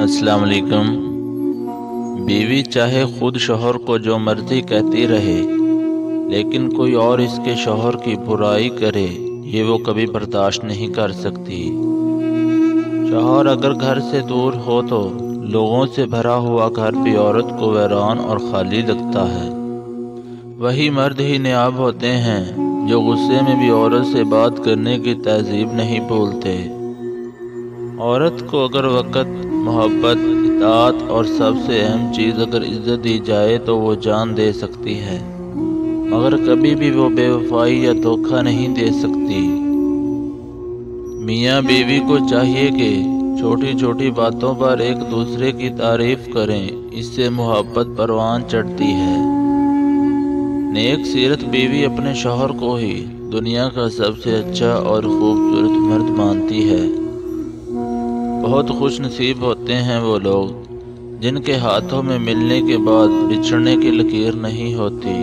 अस्सलाम वालेकुम। बीवी चाहे खुद शौहर को जो मर्जी कहती रहे, लेकिन कोई और इसके शौहर की बुराई करे, ये वो कभी बर्दाश्त नहीं कर सकती। शौहर अगर घर से दूर हो तो लोगों से भरा हुआ घर भी औरत को वीरान और खाली लगता है। वही मर्द ही नायाब होते हैं जो गुस्से में भी औरत से बात करने की तहजीब नहीं भूलते। औरत को अगर वक़्त, मोहब्बत, इताअत और सबसे अहम चीज़ अगर इज्जत दी जाए तो वो जान दे सकती है, मगर कभी भी वो बेवफाई या धोखा नहीं दे सकती। मियाँ बीवी को चाहिए कि छोटी छोटी बातों पर एक दूसरे की तारीफ करें, इससे मोहब्बत परवान चढ़ती है। नेक सीरत बीवी अपने शौहर को ही दुनिया का सबसे अच्छा और खूबसूरत मर्द मानती है। बहुत खुश नसीब होते हैं वो लोग जिनके हाथों में मिलने के बाद बिछड़ने की लकीर नहीं होती।